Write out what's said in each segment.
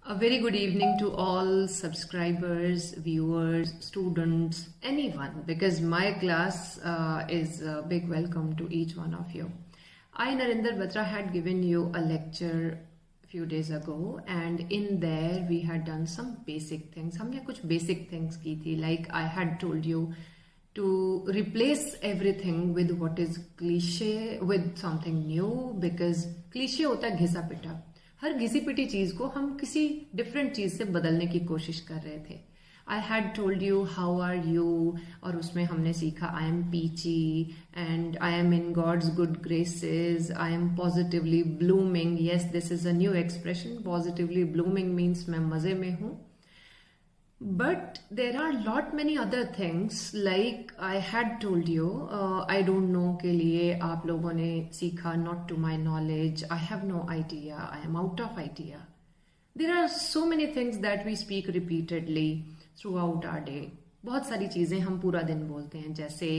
A very good evening to all subscribers, viewers, students, anyone, because my class is a big welcome to each one of you. I, Narinder Batra, had given you a lecture a few days ago, and in there we had done some basic things. हमने कुछ basic things की थी, like I had told you to replace everything with what is cliche with something new, because cliche होता है घिसा पिटा. हर घिसी पिटी चीज को हम किसी डिफरेंट चीज से बदलने की कोशिश कर रहे थे. I had told you how are you, और उसमें हमने सीखा I am peachy and I am in God's good graces, I am positively blooming. Yes, this is a new expression. Positively blooming means मैं मजे में हूं. But there are lot many other things, like I had told you, I don't know के लिए आप लोगों ने सीखा not to my knowledge, I have no idea, I am out of idea. There are so many things that we speak repeatedly throughout our day. बहुत सारी चीजें हम पूरा दिन बोलते हैं, जैसे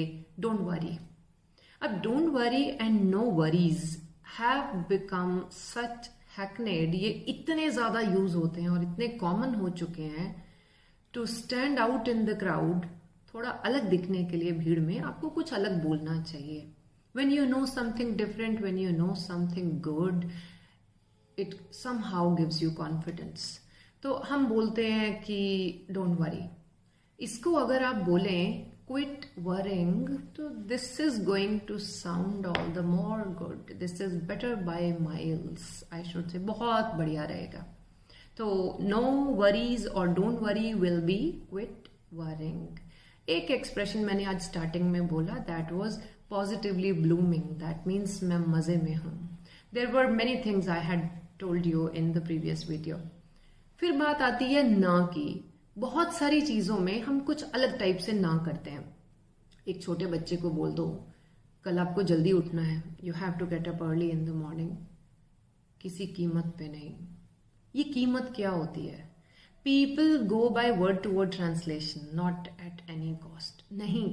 don't worry. अब don't worry and no worries have become such hackneyed, ये इतने ज्यादा यूज होते हैं और इतने कॉमन हो चुके हैं. To stand out in the crowd, थोड़ा अलग दिखने के लिए भीड़ में आपको कुछ अलग बोलना चाहिए. When you know something different, when you know something good, it somehow gives you confidence. तो हम बोलते हैं कि डोंट वरी. इसको अगर आप बोलें क्विट वरिंग, तो this is going to sound all the more good. This is better by miles, I should say. बहुत बढ़िया रहेगा. तो नो वरीज और don't worry will be quit worrying. एक एक्सप्रेशन मैंने आज स्टार्टिंग में बोला, that was positively blooming. That means मैं मजे में हूं. There were many things I had told you in the previous video. फिर बात आती है ना की. बहुत सारी चीजों में हम कुछ अलग टाइप से ना करते हैं. एक छोटे बच्चे को बोल दो कल आपको जल्दी उठना है, you have to get up early in the morning. किसी कीमत पे नहीं. ये कीमत क्या होती है? People go by word to word translation, not at any cost. नहीं.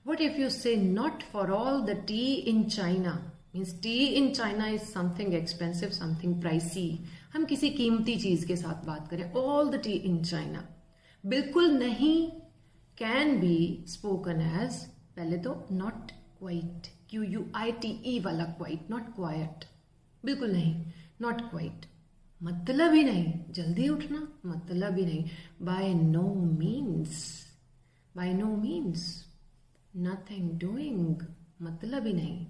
What if you say not for all the tea in China, means tea in China is something expensive, something pricey. हम किसी कीमती चीज के साथ बात करें, all the tea in China. बिल्कुल नहीं. कैन बी स्पोकन एज, पहले तो नॉट क्वाइट, QUITE वाला क्वाइट, नॉट क्वाइट. बिल्कुल नहीं, नॉट क्वाइट. मतलब ही नहीं. जल्दी उठना, मतलब ही नहीं. By no means, by no means. Nothing doing, मतलब ही नहीं.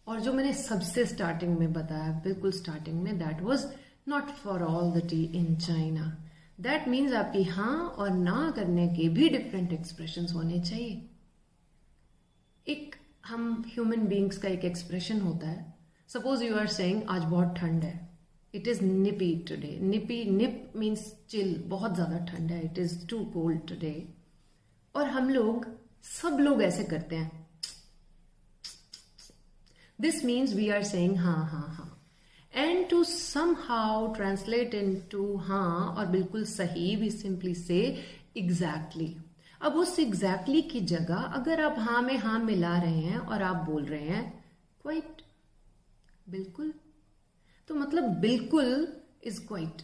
और जो मैंने सबसे स्टार्टिंग में बताया, बिल्कुल स्टार्टिंग में, that was not for all the tea in China. That means आपकी हाँ और ना करने के भी डिफरेंट एक्सप्रेशंस होने चाहिए. एक हम ह्यूमन बींग्स का एक एक्सप्रेशन होता है. सपोज यू आर सेइंग आज बहुत ठंड है, it is nippy today. Nippy, nip means chill, बहुत ज्यादा ठंड है, it is too cold today. और हम लोग, सब लोग ऐसे करते हैं. This means we are saying हाँ हाँ हाँ. And to somehow translate into हाँ और बिल्कुल सही, वी सिंपली से एग्जैक्टली. अब उस एग्जैक्टली की जगह अगर आप हाँ में हाँ मिला रहे हैं और आप बोल रहे हैं क्वाइट, बिल्कुल, तो मतलब बिल्कुल इज क्वाइट.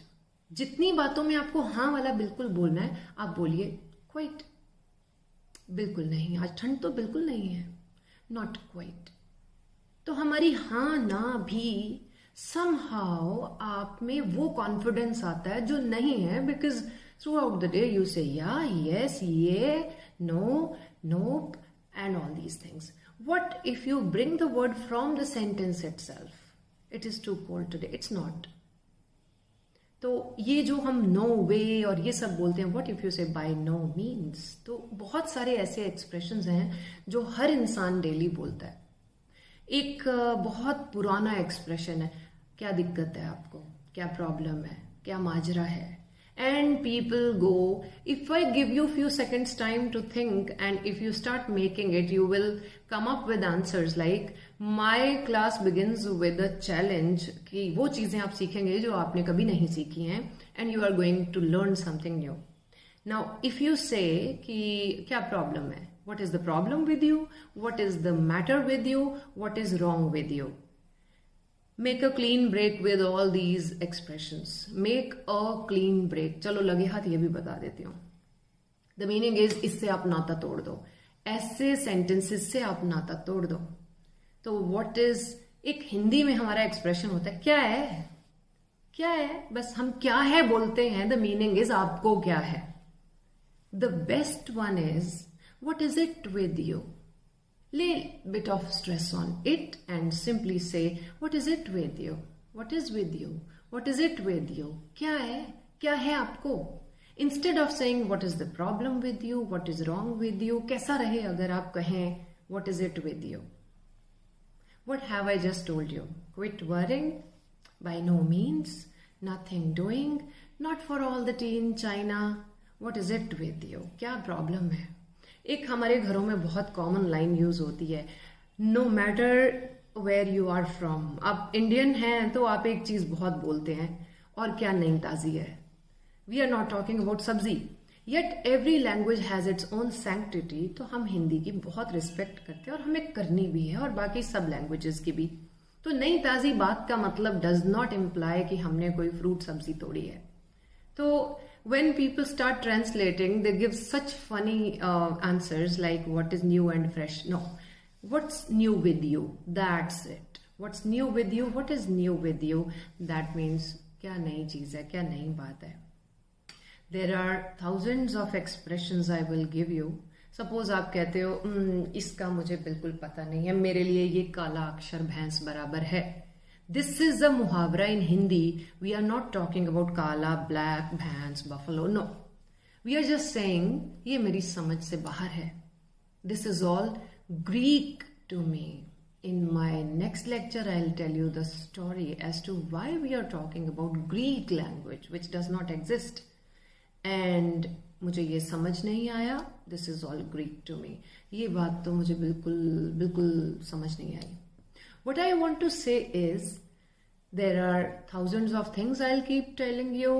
जितनी बातों में आपको हाँ वाला बिल्कुल बोलना है, आप बोलिए क्वाइट. बिल्कुल नहीं, आज ठंड तो बिल्कुल नहीं है, नॉट क्वाइट. तो हमारी हाँ ना भी समहाउ आप में वो कॉन्फिडेंस आता है जो नहीं है, because throughout the day you say ya, yes, yeah, no, nope and all these things. What if you bring the word from the sentence itself? It is too cold today, it's not. तो ये जो हम no वे और ये सब बोलते हैं, what if you से बाय नो मीन्स, तो बहुत सारे ऐसे एक्सप्रेशंस हैं जो हर इंसान डेली बोलता है. एक बहुत पुराना एक्सप्रेशन है, क्या दिक्कत है आपको, क्या प्रॉब्लम है, क्या माजरा है. And people go, if I give you few seconds time to think, and if you start making it, you will come up with answers like, my class begins with a challenge, कि वो चीजें आप सीखेंगे जो आपने कभी नहीं सीखी हैं, and you are going to learn something new. Now, if you say कि क्या प्रॉब्लम है, what is the problem with you, what is the matter with you, what is wrong with you, make a clean break with all these expressions. Make a clean break. चलो लगे हाथ ये भी बता देती हूँ. द मीनिंग इज इससे आप नाता तोड़ दो. ऐसे सेंटेंसेस से आप नाता तोड़ दो. तो व्हाट इज, एक हिंदी में हमारा एक्सप्रेशन होता है क्या है, क्या है, बस हम क्या है बोलते हैं. द मीनिंग इज आपको क्या है. The best one is what is it with you. Lay bit of stress on it and simply say, what is it with you? What is with you? What is it with you? क्या है आपको? Instead of saying, what is the problem with you? What is wrong with you? कैसा रहे अगर आप कहें, what is it with you? What have I just told you? Quit worrying? By no means. Nothing doing? Not for all the tea in China. What is it with you? क्या problem है? एक हमारे घरों में बहुत common line use होती है, no matter where you are from. आप इंडियन हैं तो आप एक चीज बहुत बोलते हैं, और क्या नई ताजी है. We are not talking about sabzi, yet every language has its own sanctity. तो हम हिंदी की बहुत रिस्पेक्ट करते हैं और हमें करनी भी है, और बाकी सब लैंग्वेजेस की भी. तो नई ताजी बात का मतलब डज नॉट इम्प्लाई कि हमने कोई फ्रूट सब्जी तोड़ी है. तो when people start translating, they give such funny answers like what is new and fresh. No, what's new with you? That's it. What's new with you? What is new with you? That means क्या नई चीज है, क्या नई बात है. There are thousands of expressions I will give you. Suppose आप कहते हो इसका मुझे बिल्कुल पता नहीं है, मेरे लिए ये काला अक्षर भैंस बराबर है. This is a muhavra in Hindi. We are not talking about kala, black, bhans, buffalo. No. We are just saying, ये मेरी समझ से बाहर है. This is all Greek to me. In my next lecture, I'll tell you the story as to why we are talking about Greek language, which does not exist. And मुझे ये समझ नहीं आया. This is all Greek to me. ये बात तो मुझे बिल्कुल समझ नहीं आई. What I want to say is, there are thousands of things I'll keep telling you.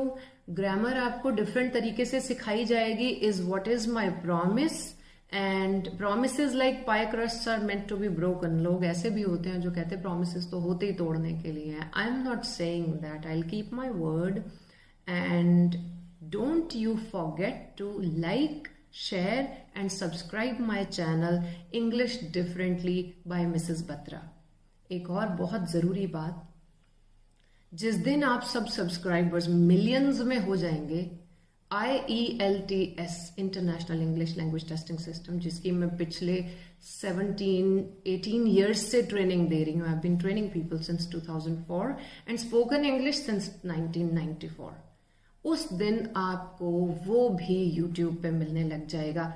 Grammar आपको different तरीके से सिखाई जाएगी. Is what is my promise? And promises like pie crusts are meant to be broken. लोग ऐसे भी होते हैं जो कहते हैं promises तो होते ही तोड़ने के लिए हैं. I'm not saying that. I'll keep my word. And don't you forget to like, share and subscribe my channel English Differently by Mrs. Batra. एक और बहुत जरूरी बात, जिस दिन आप सब सब्सक्राइबर्स मिलियंस में हो जाएंगे, IELTS international English language testing system, जिसकी मैं पिछले 17-18 ईयर्स से ट्रेनिंग दे रही हूँ. I have been training people since 2004 and spoken English since 1994. उस दिन आपको वो भी यूट्यूब पे मिलने लग जाएगा.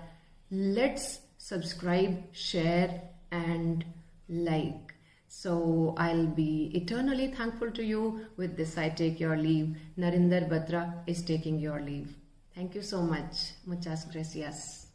Let's subscribe, share and like. So I'll be eternally thankful to you. With this, I take your leave. Narinder Batra is taking your leave. Thank you so much. Muchas gracias.